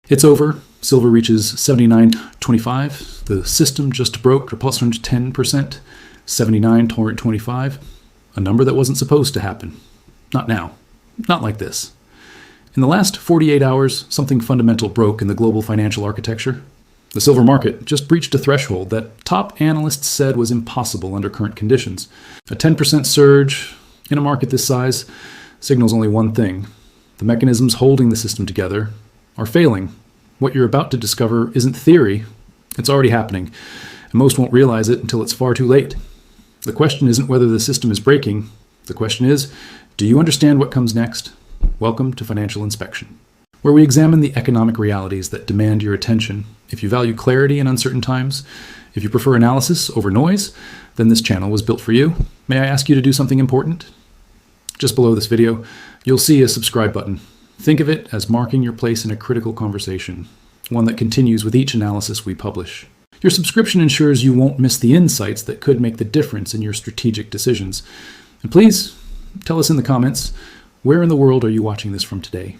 It's over. Silver reaches 79.25. The system just broke, plus 10%. 79.25. A number that wasn't supposed to happen. Not now. Not like this. In the last 48 hours, something fundamental broke in the global financial architecture. The silver market just breached a threshold that top analysts said was impossible under current conditions. A 10% surge in a market this size signals only one thing. The mechanisms holding the system together are failing. What you're about to discover isn't theory. It's already happening, and most won't realize it until it's far too late. The question isn't whether the system is breaking. The question is, do you understand what comes next? Welcome to Financial Inspection, where we examine the economic realities that demand your attention. If you value clarity in uncertain times, if you prefer analysis over noise, then this channel was built for you. May I ask you to do something important? Just below this video, you'll see a subscribe button. Think of it as marking your place in a critical conversation, one that continues with each analysis we publish. Your subscription ensures you won't miss the insights that could make the difference in your strategic decisions. And please, tell us in the comments, where in the world are you watching this from today?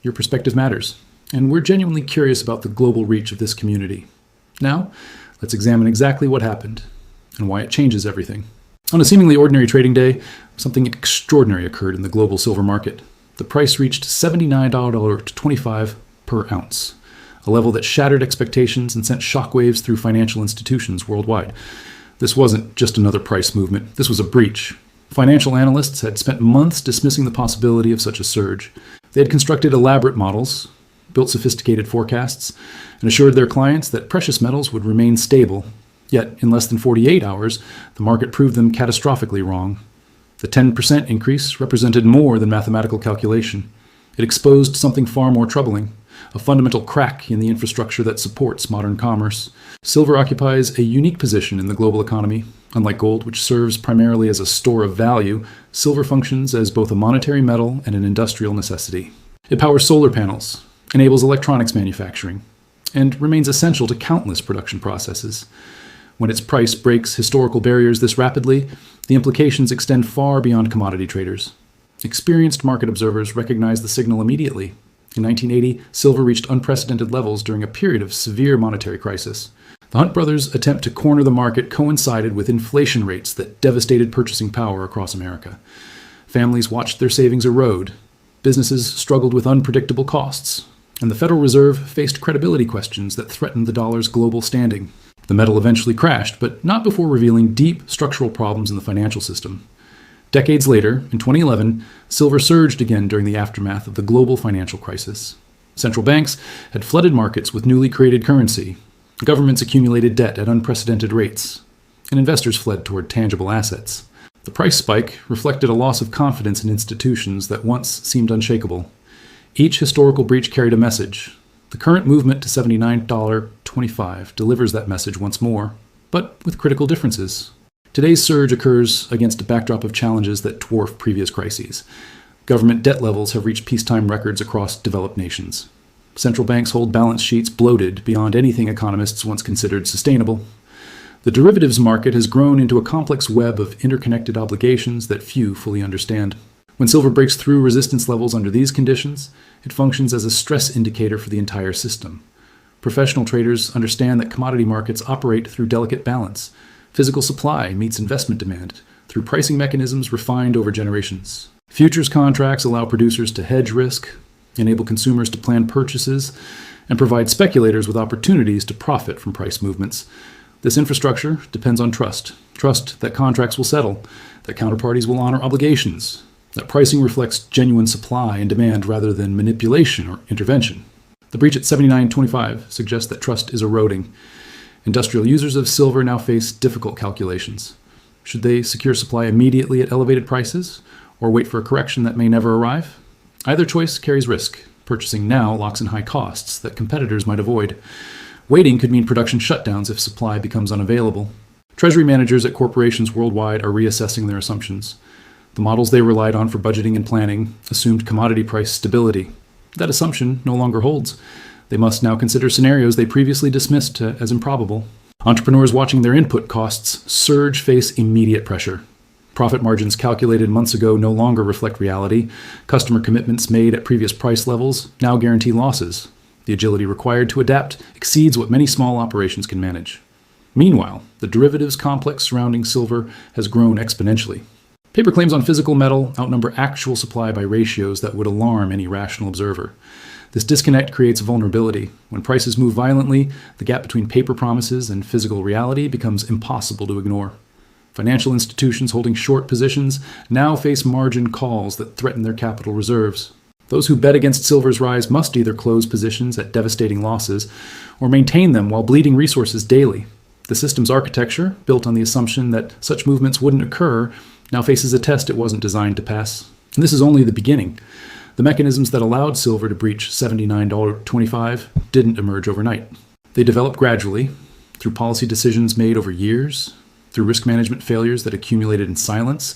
Your perspective matters, and we're genuinely curious about the global reach of this community. Now, let's examine exactly what happened and why it changes everything. On a seemingly ordinary trading day, something extraordinary occurred in the global silver market. The price reached $79.25 per ounce, a level that shattered expectations and sent shockwaves through financial institutions worldwide. This wasn't just another price movement. This was a breach. Financial analysts had spent months dismissing the possibility of such a surge. They had constructed elaborate models, built sophisticated forecasts, and assured their clients that precious metals would remain stable. Yet, in less than 48 hours, the market proved them catastrophically wrong. The 10% increase represented more than mathematical calculation. It exposed something far more troubling, a fundamental crack in the infrastructure that supports modern commerce. Silver occupies a unique position in the global economy. Unlike gold, which serves primarily as a store of value, silver functions as both a monetary metal and an industrial necessity. It powers solar panels, enables electronics manufacturing, and remains essential to countless production processes. When its price breaks historical barriers this rapidly, the implications extend far beyond commodity traders. Experienced market observers recognize the signal immediately. In 1980, silver reached unprecedented levels during a period of severe monetary crisis. The Hunt brothers' attempt to corner the market coincided with inflation rates that devastated purchasing power across America. Families watched their savings erode. Businesses struggled with unpredictable costs. And the Federal Reserve faced credibility questions that threatened the dollar's global standing. The metal eventually crashed, but not before revealing deep structural problems in the financial system. Decades later, in 2011, silver surged again during the aftermath of the global financial crisis. Central banks had flooded markets with newly created currency. Governments accumulated debt at unprecedented rates, and investors fled toward tangible assets. The price spike reflected a loss of confidence in institutions that once seemed unshakable. Each historical breach carried a message. The current movement to $79.25 delivers that message once more, but with critical differences. Today's surge occurs against a backdrop of challenges that dwarf previous crises. Government debt levels have reached peacetime records across developed nations. Central banks hold balance sheets bloated beyond anything economists once considered sustainable. The derivatives market has grown into a complex web of interconnected obligations that few fully understand. When silver breaks through resistance levels under these conditions, it functions as a stress indicator for the entire system. Professional traders understand that commodity markets operate through delicate balance. Physical supply meets investment demand through pricing mechanisms refined over generations. Futures contracts allow producers to hedge risk, enable consumers to plan purchases, and provide speculators with opportunities to profit from price movements. This infrastructure depends on trust. Trust that contracts will settle, that counterparties will honor obligations, that pricing reflects genuine supply and demand rather than manipulation or intervention. The breach at $79.25 suggests that trust is eroding. Industrial users of silver now face difficult calculations. Should they secure supply immediately at elevated prices, or wait for a correction that may never arrive? Either choice carries risk. Purchasing now locks in high costs that competitors might avoid. Waiting could mean production shutdowns if supply becomes unavailable. Treasury managers at corporations worldwide are reassessing their assumptions. The models they relied on for budgeting and planning assumed commodity price stability. That assumption no longer holds. They must now consider scenarios they previously dismissed as improbable. Entrepreneurs watching their input costs surge face immediate pressure. Profit margins calculated months ago no longer reflect reality. Customer commitments made at previous price levels now guarantee losses. The agility required to adapt exceeds what many small operations can manage. Meanwhile, the derivatives complex surrounding silver has grown exponentially. Paper claims on physical metal outnumber actual supply by ratios that would alarm any rational observer. This disconnect creates vulnerability. When prices move violently, the gap between paper promises and physical reality becomes impossible to ignore. Financial institutions holding short positions now face margin calls that threaten their capital reserves. Those who bet against silver's rise must either close positions at devastating losses or maintain them while bleeding resources daily. The system's architecture, built on the assumption that such movements wouldn't occur, now faces a test it wasn't designed to pass. And this is only the beginning. The mechanisms that allowed silver to breach $79.25 didn't emerge overnight. They developed gradually, through policy decisions made over years, through risk management failures that accumulated in silence,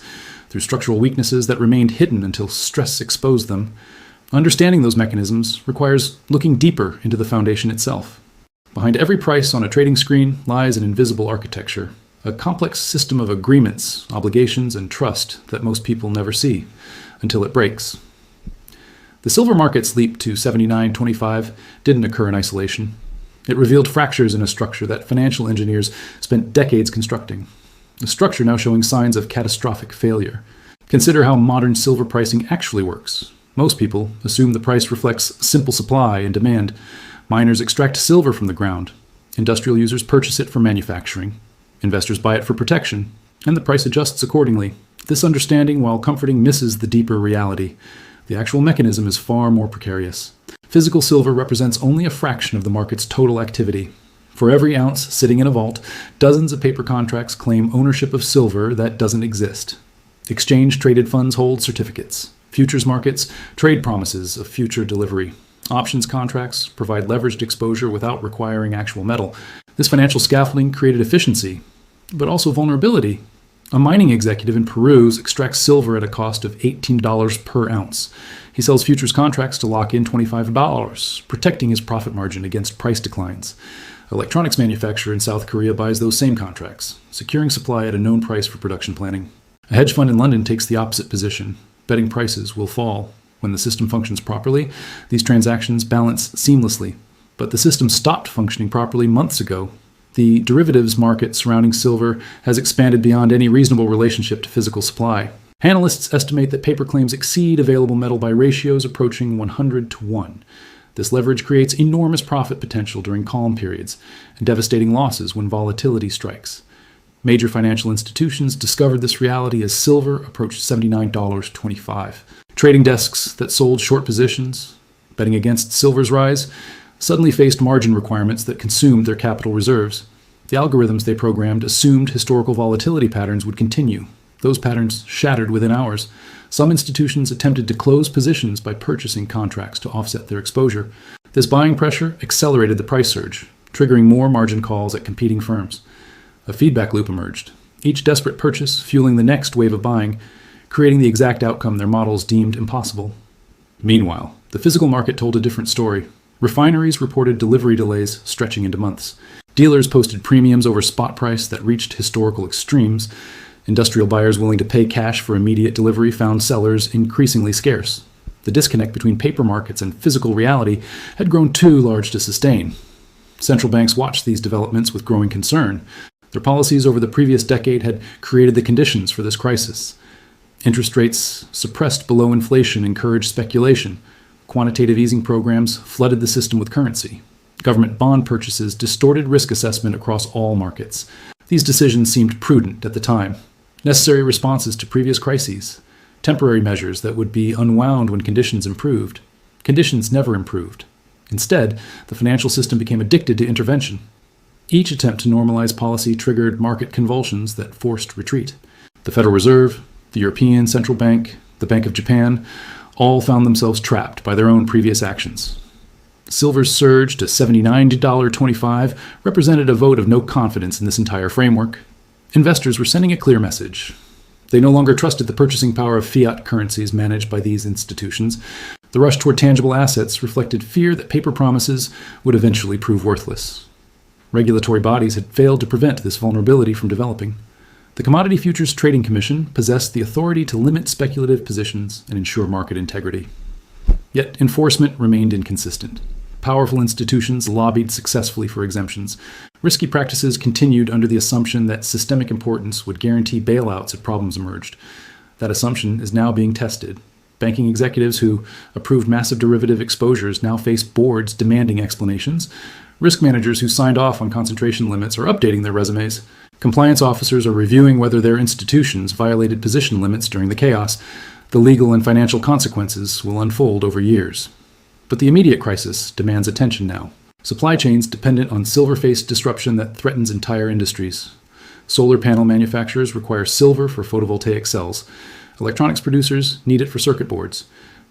through structural weaknesses that remained hidden until stress exposed them. Understanding those mechanisms requires looking deeper into the foundation itself. Behind every price on a trading screen lies an invisible architecture, a complex system of agreements, obligations, and trust that most people never see until it breaks. The silver market's leap to $79.25 didn't occur in isolation. It revealed fractures in a structure that financial engineers spent decades constructing, a structure now showing signs of catastrophic failure. Consider how modern silver pricing actually works. Most people assume the price reflects simple supply and demand. Miners extract silver from the ground. Industrial users purchase it for manufacturing. Investors buy it for protection, and the price adjusts accordingly. This understanding, while comforting, misses the deeper reality. The actual mechanism is far more precarious. Physical silver represents only a fraction of the market's total activity. For every ounce sitting in a vault, dozens of paper contracts claim ownership of silver that doesn't exist. Exchange-traded funds hold certificates. Futures markets trade promises of future delivery. Options contracts provide leveraged exposure without requiring actual metal. This financial scaffolding created efficiency, but also vulnerability. A mining executive in Peru extracts silver at a cost of $18 per ounce. He sells futures contracts to lock in $25, protecting his profit margin against price declines. Electronics manufacturer in South Korea buys those same contracts, securing supply at a known price for production planning. A hedge fund in London takes the opposite position, betting prices will fall. When the system functions properly, these transactions balance seamlessly. But the system stopped functioning properly months ago. The derivatives market surrounding silver has expanded beyond any reasonable relationship to physical supply. Analysts estimate that paper claims exceed available metal by ratios approaching 100 to 1. This leverage creates enormous profit potential during calm periods and devastating losses when volatility strikes. Major financial institutions discovered this reality as silver approached $79.25. Trading desks that sold short positions, betting against silver's rise, suddenly faced margin requirements that consumed their capital reserves. The algorithms they programmed assumed historical volatility patterns would continue. Those patterns shattered within hours. Some institutions attempted to close positions by purchasing contracts to offset their exposure. This buying pressure accelerated the price surge, triggering more margin calls at competing firms. A feedback loop emerged, each desperate purchase fueling the next wave of buying, creating the exact outcome their models deemed impossible. Meanwhile, the physical market told a different story. Refineries reported delivery delays stretching into months. Dealers posted premiums over spot price that reached historical extremes. Industrial buyers willing to pay cash for immediate delivery found sellers increasingly scarce. The disconnect between paper markets and physical reality had grown too large to sustain. Central banks watched these developments with growing concern. Their policies over the previous decade had created the conditions for this crisis. Interest rates suppressed below inflation encouraged speculation. Quantitative easing programs flooded the system with currency. Government bond purchases distorted risk assessment across all markets. These decisions seemed prudent at the time, necessary responses to previous crises, temporary measures that would be unwound when conditions improved. Conditions never improved. Instead, the financial system became addicted to intervention. Each attempt to normalize policy triggered market convulsions that forced retreat. The Federal Reserve, the European Central Bank, the Bank of Japan, all found themselves trapped by their own previous actions. Silver's surge to $79.25 represented a vote of no confidence in this entire framework. Investors were sending a clear message. They no longer trusted the purchasing power of fiat currencies managed by these institutions. The rush toward tangible assets reflected fear that paper promises would eventually prove worthless. Regulatory bodies had failed to prevent this vulnerability from developing. The Commodity Futures Trading Commission possessed the authority to limit speculative positions and ensure market integrity. Yet enforcement remained inconsistent. Powerful institutions lobbied successfully for exemptions. Risky practices continued under the assumption that systemic importance would guarantee bailouts if problems emerged. That assumption is now being tested. Banking executives who approved massive derivative exposures now face boards demanding explanations. Risk managers who signed off on concentration limits are updating their resumes. Compliance officers are reviewing whether their institutions violated position limits during the chaos. The legal and financial consequences will unfold over years. But the immediate crisis demands attention now. Supply chains dependent on silver-faced disruption that threatens entire industries. Solar panel manufacturers require silver for photovoltaic cells. Electronics producers need it for circuit boards.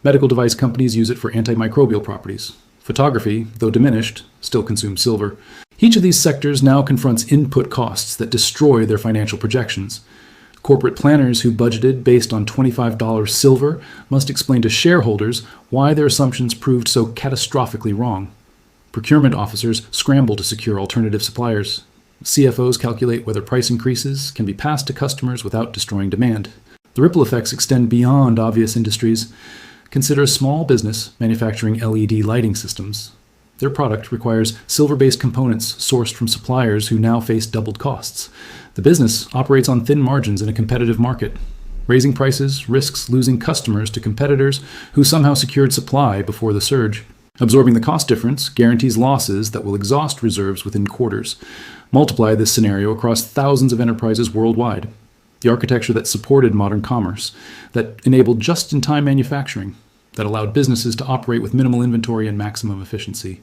Medical device companies use it for antimicrobial properties. Photography, though diminished, still consumes silver. Each of these sectors now confronts input costs that destroy their financial projections. Corporate planners who budgeted based on $25 silver must explain to shareholders why their assumptions proved so catastrophically wrong. Procurement officers scramble to secure alternative suppliers. CFOs calculate whether price increases can be passed to customers without destroying demand. The ripple effects extend beyond obvious industries. Consider a small business manufacturing LED lighting systems. Their product requires silver-based components sourced from suppliers who now face doubled costs. The business operates on thin margins in a competitive market. Raising prices risks losing customers to competitors who somehow secured supply before the surge. Absorbing the cost difference guarantees losses that will exhaust reserves within quarters. Multiply this scenario across thousands of enterprises worldwide. The architecture that supported modern commerce, that enabled just-in-time manufacturing, that allowed businesses to operate with minimal inventory and maximum efficiency.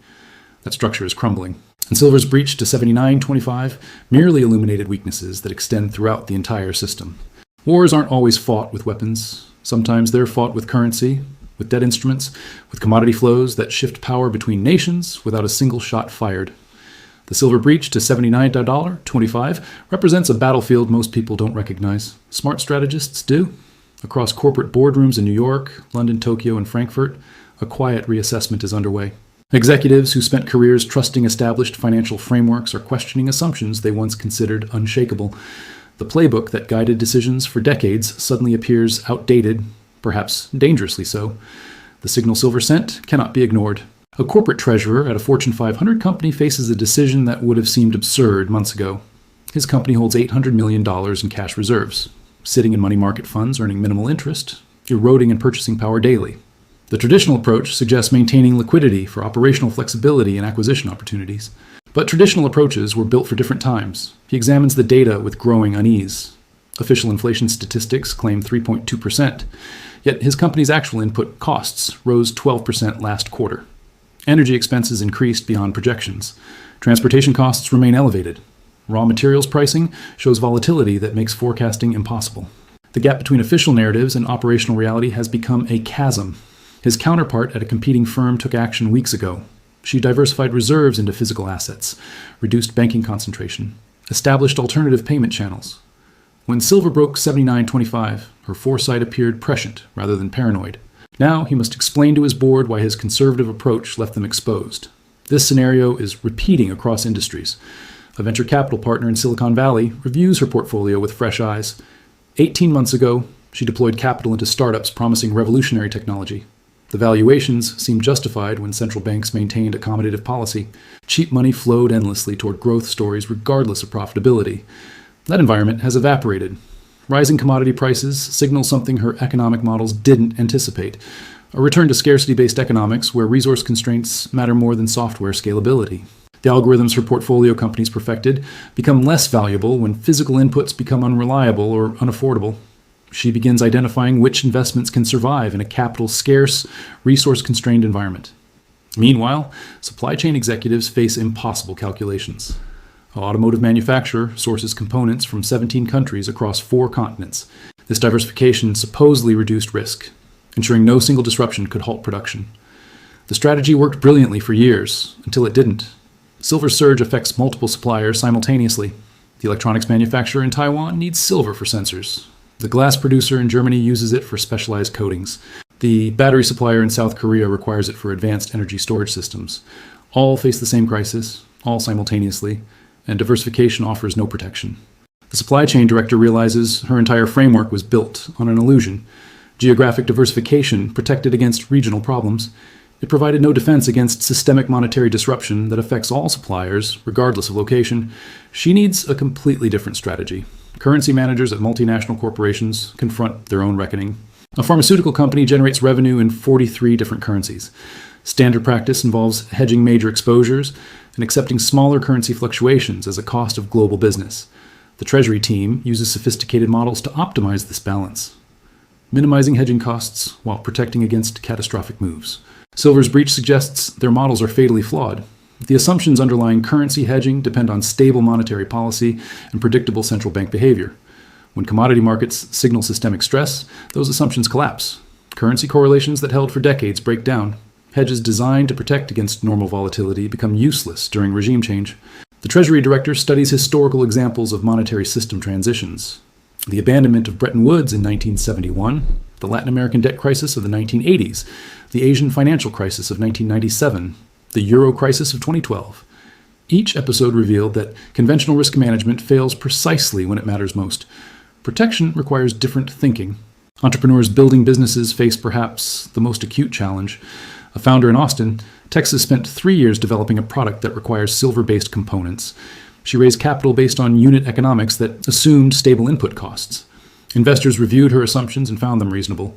That structure is crumbling. And silver's breach to 79.25 merely illuminated weaknesses that extend throughout the entire system. Wars aren't always fought with weapons. Sometimes they're fought with currency, with debt instruments, with commodity flows that shift power between nations without a single shot fired. The silver breach to $79.25 represents a battlefield most people don't recognize. Smart strategists do. Across corporate boardrooms in New York, London, Tokyo, and Frankfurt, a quiet reassessment is underway. Executives who spent careers trusting established financial frameworks are questioning assumptions they once considered unshakable. The playbook that guided decisions for decades suddenly appears outdated, perhaps dangerously so. The signal silver sent cannot be ignored. A corporate treasurer at a Fortune 500 company faces a decision that would have seemed absurd months ago. His company holds $800 million in cash reserves, sitting in money market funds earning minimal interest, eroding in purchasing power daily. The traditional approach suggests maintaining liquidity for operational flexibility and acquisition opportunities. But traditional approaches were built for different times. He examines the data with growing unease. Official inflation statistics claim 3.2%, yet his company's actual input costs rose 12% last quarter. Energy expenses increased beyond projections. Transportation costs remain elevated. Raw materials pricing shows volatility that makes forecasting impossible. The gap between official narratives and operational reality has become a chasm. His counterpart at a competing firm took action weeks ago. She diversified reserves into physical assets, reduced banking concentration, established alternative payment channels. When silver broke 79.25, her foresight appeared prescient rather than paranoid. Now he must explain to his board why his conservative approach left them exposed. This scenario is repeating across industries. A venture capital partner in Silicon Valley reviews her portfolio with fresh eyes. 18 months ago, she deployed capital into startups promising revolutionary technology. The valuations seemed justified when central banks maintained accommodative policy. Cheap money flowed endlessly toward growth stories regardless of profitability. That environment has evaporated. Rising commodity prices signal something her economic models didn't anticipate. A return to scarcity-based economics where resource constraints matter more than software scalability. The algorithms her portfolio companies perfected become less valuable when physical inputs become unreliable or unaffordable. She begins identifying which investments can survive in a capital-scarce, resource-constrained environment. Meanwhile, supply chain executives face impossible calculations. An automotive manufacturer sources components from 17 countries across 4 continents. This diversification supposedly reduced risk, ensuring no single disruption could halt production. The strategy worked brilliantly for years, until it didn't. Silver surge affects multiple suppliers simultaneously. The electronics manufacturer in Taiwan needs silver for sensors. The glass producer in Germany uses it for specialized coatings. The battery supplier in South Korea requires it for advanced energy storage systems. All face the same crisis, all simultaneously, and diversification offers no protection. The supply chain director realizes her entire framework was built on an illusion. Geographic diversification protected against regional problems. It provided no defense against systemic monetary disruption that affects all suppliers, regardless of location. She needs a completely different strategy. Currency managers at multinational corporations confront their own reckoning. A pharmaceutical company generates revenue in 43 different currencies. Standard practice involves hedging major exposures and accepting smaller currency fluctuations as a cost of global business. The Treasury team uses sophisticated models to optimize this balance, minimizing hedging costs while protecting against catastrophic moves. Silver's breach suggests their models are fatally flawed. The assumptions underlying currency hedging depend on stable monetary policy and predictable central bank behavior. When commodity markets signal systemic stress, those assumptions collapse. Currency correlations that held for decades break down. Hedges designed to protect against normal volatility become useless during regime change. The Treasury Director studies historical examples of monetary system transitions. The abandonment of Bretton Woods in 1971, the Latin American debt crisis of the 1980s, the Asian financial crisis of 1997, the Euro crisis of 2012. Each episode revealed that conventional risk management fails precisely when it matters most. Protection requires different thinking. Entrepreneurs building businesses face perhaps the most acute challenge. A founder in Austin, Texas spent 3 years developing a product that requires silver-based components. She raised capital based on unit economics that assumed stable input costs. Investors reviewed her assumptions and found them reasonable.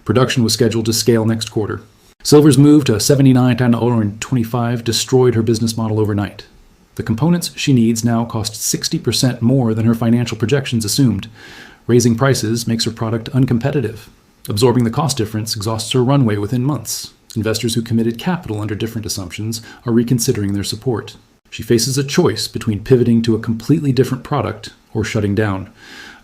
Production was scheduled to scale next quarter. Silver's move to $79.25 destroyed her business model overnight. The components she needs now cost 60% more than her financial projections assumed. Raising prices makes her product uncompetitive. Absorbing the cost difference exhausts her runway within months. Investors who committed capital under different assumptions are reconsidering their support. She faces a choice between pivoting to a completely different product or shutting down.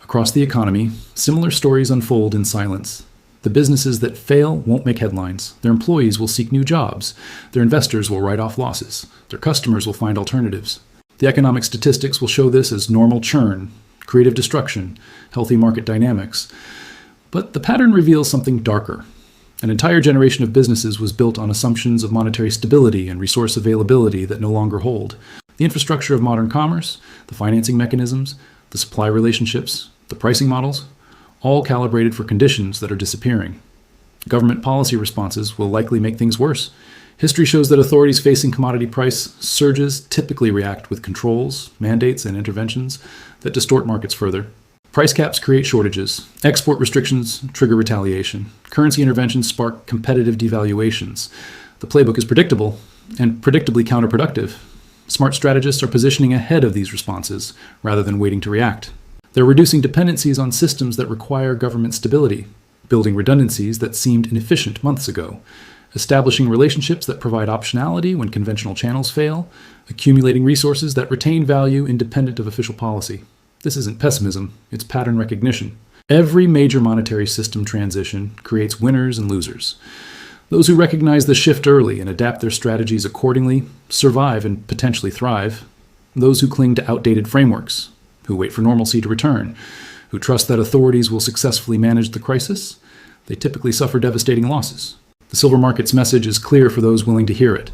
Across the economy, similar stories unfold in silence. The businesses that fail won't make headlines. Their employees will seek new jobs. Their investors will write off losses. Their customers will find alternatives. The economic statistics will show this as normal churn, creative destruction, healthy market dynamics. But the pattern reveals something darker. An entire generation of businesses was built on assumptions of monetary stability and resource availability that no longer hold. The infrastructure of modern commerce, the financing mechanisms, the supply relationships, the pricing models, all calibrated for conditions that are disappearing. Government policy responses will likely make things worse. History shows that authorities facing commodity price surges typically react with controls, mandates, and interventions that distort markets further. Price caps create shortages. Export restrictions trigger retaliation. Currency interventions spark competitive devaluations. The playbook is predictable and predictably counterproductive. Smart strategists are positioning ahead of these responses rather than waiting to react. They're reducing dependencies on systems that require government stability, building redundancies that seemed inefficient months ago, establishing relationships that provide optionality when conventional channels fail, accumulating resources that retain value independent of official policy. This isn't pessimism, it's pattern recognition. Every major monetary system transition creates winners and losers. Those who recognize the shift early and adapt their strategies accordingly survive and potentially thrive. Those who cling to outdated frameworks, who wait for normalcy to return, who trust that authorities will successfully manage the crisis, they typically suffer devastating losses. The silver market's message is clear for those willing to hear it.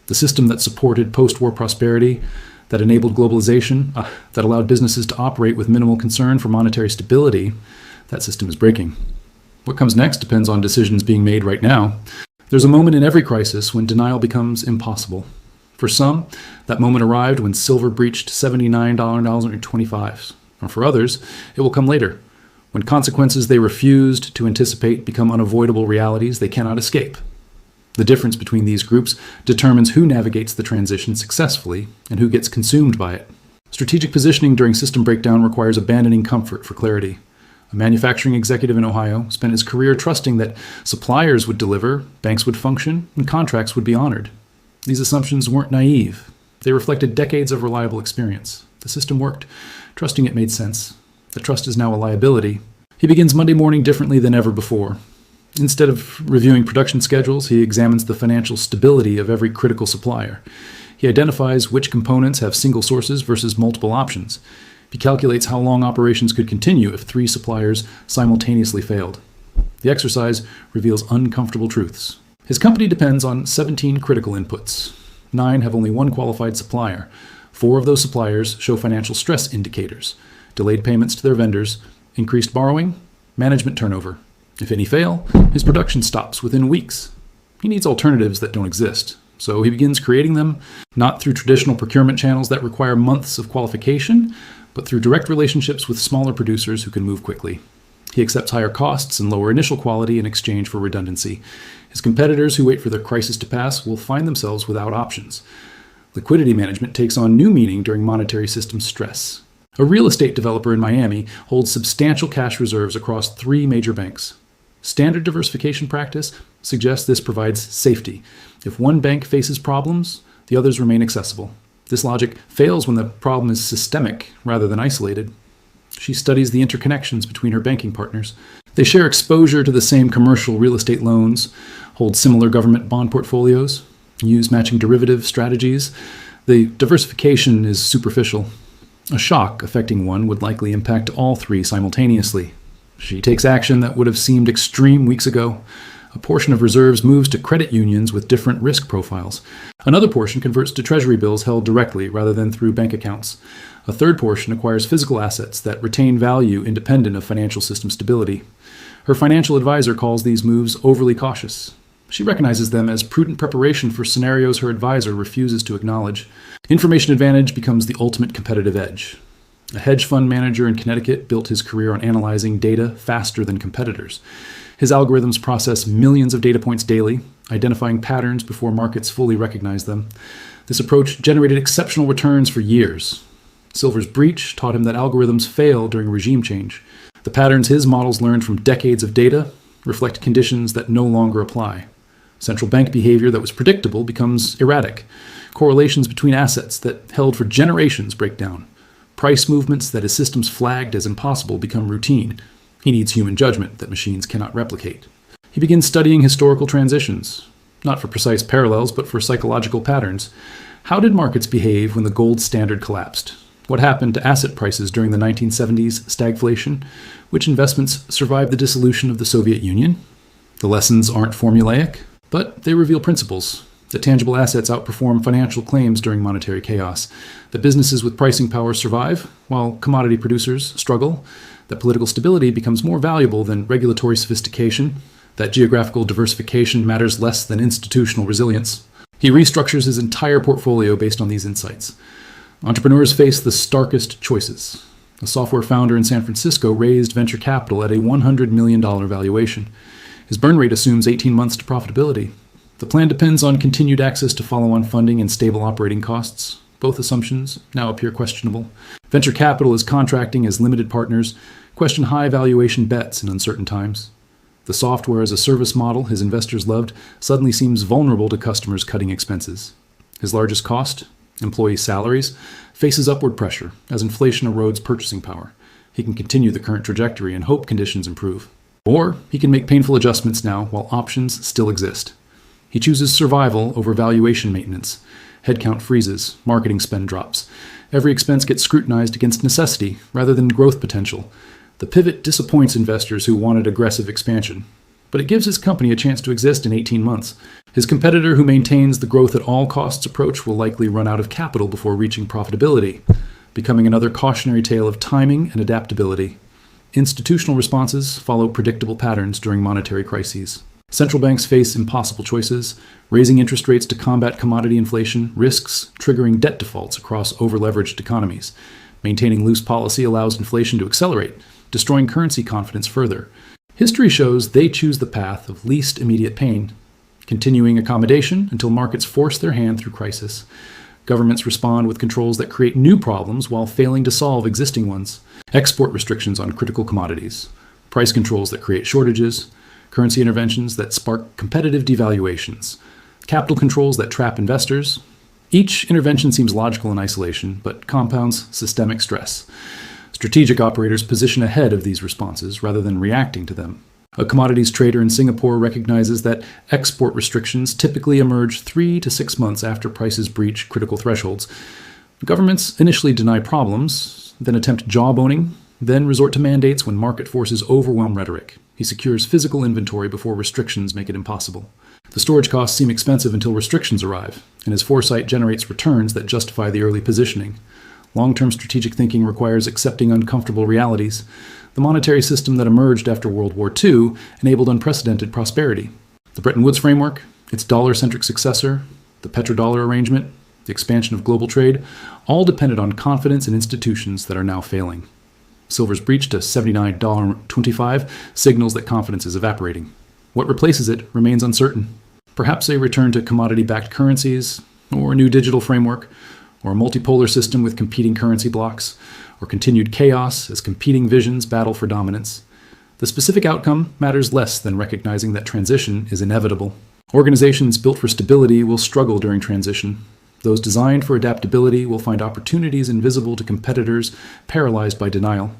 The system that supported post-war prosperity, that enabled globalization, that allowed businesses to operate with minimal concern for monetary stability, that system is breaking. What comes next depends on decisions being made right now. There's a moment in every crisis when denial becomes impossible. For some, that moment arrived when silver breached $79.25. Or for others, it will come later, when consequences they refused to anticipate become unavoidable realities they cannot escape. The difference between these groups determines who navigates the transition successfully and who gets consumed by it. Strategic positioning during system breakdown requires abandoning comfort for clarity. A manufacturing executive in Ohio spent his career trusting that suppliers would deliver, banks would function, and contracts would be honored. These assumptions weren't naive. They reflected decades of reliable experience. The system worked. Trusting it made sense. The trust is now a liability. He begins Monday morning differently than ever before. Instead of reviewing production schedules, he examines the financial stability of every critical supplier. He identifies which components have single sources versus multiple options. He calculates how long operations could continue if 3 suppliers simultaneously failed. The exercise reveals uncomfortable truths. His company depends on 17 critical inputs. 9 have only one qualified supplier. 4 of those suppliers show financial stress indicators: delayed payments to their vendors, increased borrowing, management turnover. If any fail, his production stops within weeks. He needs alternatives that don't exist. So he begins creating them, not through traditional procurement channels that require months of qualification, but through direct relationships with smaller producers who can move quickly. He accepts higher costs and lower initial quality in exchange for redundancy. His competitors who wait for their crisis to pass will find themselves without options. Liquidity management takes on new meaning during monetary system stress. A real estate developer in Miami holds substantial cash reserves across 3 major banks. Standard diversification practice suggests this provides safety. If one bank faces problems, the others remain accessible. This logic fails when the problem is systemic rather than isolated. She studies the interconnections between her banking partners. They share exposure to the same commercial real estate loans, hold similar government bond portfolios, use matching derivative strategies. The diversification is superficial. A shock affecting one would likely impact all 3 simultaneously. She takes action that would have seemed extreme weeks ago. A portion of reserves moves to credit unions with different risk profiles. Another portion converts to treasury bills held directly rather than through bank accounts. A third portion acquires physical assets that retain value independent of financial system stability. Her financial advisor calls these moves overly cautious. She recognizes them as prudent preparation for scenarios her advisor refuses to acknowledge. Information advantage becomes the ultimate competitive edge. A hedge fund manager in Connecticut built his career on analyzing data faster than competitors. His algorithms process millions of data points daily, identifying patterns before markets fully recognize them. This approach generated exceptional returns for years. Silver's breach taught him that algorithms fail during regime change. The patterns his models learned from decades of data reflect conditions that no longer apply. Central bank behavior that was predictable becomes erratic. Correlations between assets that held for generations break down. Price movements that his systems flagged as impossible become routine. He needs human judgment that machines cannot replicate. He begins studying historical transitions, not for precise parallels, but for psychological patterns. How did markets behave when the gold standard collapsed? What happened to asset prices during the 1970s stagflation? Which investments survived the dissolution of the Soviet Union? The lessons aren't formulaic, but they reveal principles. That tangible assets outperform financial claims during monetary chaos. That businesses with pricing power survive, while commodity producers struggle. That political stability becomes more valuable than regulatory sophistication. That geographical diversification matters less than institutional resilience. He restructures his entire portfolio based on these insights. Entrepreneurs face the starkest choices. A software founder in San Francisco raised venture capital at a $100 million valuation. His burn rate assumes 18 months to profitability. The plan depends on continued access to follow-on funding and stable operating costs. Both assumptions now appear questionable. Venture capital is contracting as limited partners, question high valuation bets in uncertain times. The software as a service model his investors loved suddenly seems vulnerable to customers cutting expenses. His largest cost, employee salaries, faces upward pressure as inflation erodes purchasing power. He can continue the current trajectory and hope conditions improve. Or he can make painful adjustments now while options still exist. He chooses survival over valuation maintenance. Headcount freezes, marketing spend drops. Every expense gets scrutinized against necessity rather than growth potential. The pivot disappoints investors who wanted aggressive expansion, but it gives his company a chance to exist in 18 months. His competitor who maintains the growth at all costs approach will likely run out of capital before reaching profitability, becoming another cautionary tale of timing and adaptability. Institutional responses follow predictable patterns during monetary crises. Central banks face impossible choices. Raising interest rates to combat commodity inflation risks triggering debt defaults across over-leveraged economies. Maintaining loose policy allows inflation to accelerate, destroying currency confidence further. History shows they choose the path of least immediate pain, continuing accommodation until markets force their hand through crisis. Governments respond with controls that create new problems while failing to solve existing ones. Export restrictions on critical commodities, price controls that create shortages, currency interventions that spark competitive devaluations, capital controls that trap investors. Each intervention seems logical in isolation, but compounds systemic stress. Strategic operators position ahead of these responses rather than reacting to them. A commodities trader in Singapore recognizes that export restrictions typically emerge 3 to 6 months after prices breach critical thresholds. Governments initially deny problems, then attempt jawboning, then resort to mandates when market forces overwhelm rhetoric. He secures physical inventory before restrictions make it impossible. The storage costs seem expensive until restrictions arrive, and his foresight generates returns that justify the early positioning. Long-term strategic thinking requires accepting uncomfortable realities. The monetary system that emerged after World War II enabled unprecedented prosperity. The Bretton Woods framework, Its dollar-centric successor, the petrodollar arrangement, the expansion of global trade, all depended on confidence in institutions that are now failing. Silver's breach to $79.25 signals that confidence is evaporating. What replaces it remains uncertain. Perhaps a return to commodity-backed currencies, or a new digital framework, or a multipolar system with competing currency blocks, or continued chaos as competing visions battle for dominance. The specific outcome matters less than recognizing that transition is inevitable. Organizations built for stability will struggle during transition. Those designed for adaptability will find opportunities invisible to competitors paralyzed by denial.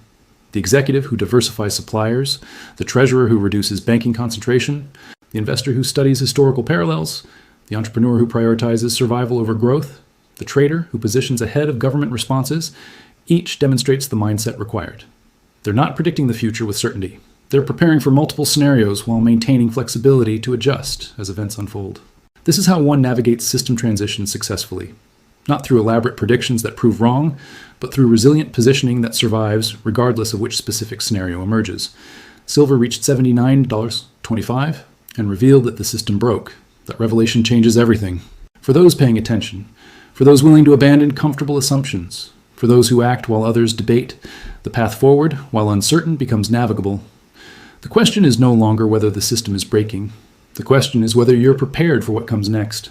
The executive who diversifies suppliers, the treasurer who reduces banking concentration, the investor who studies historical parallels, the entrepreneur who prioritizes survival over growth, the trader who positions ahead of government responses, each demonstrates the mindset required. They're not predicting the future with certainty. They're preparing for multiple scenarios while maintaining flexibility to adjust as events unfold. This is how one navigates system transitions successfully. Not through elaborate predictions that prove wrong, but through resilient positioning that survives regardless of which specific scenario emerges. Silver reached $79.25 and revealed that the system broke. That revelation changes everything. For those paying attention, for those willing to abandon comfortable assumptions, for those who act while others debate, the path forward, while uncertain, becomes navigable. The question is no longer whether the system is breaking. The question is whether you're prepared for what comes next.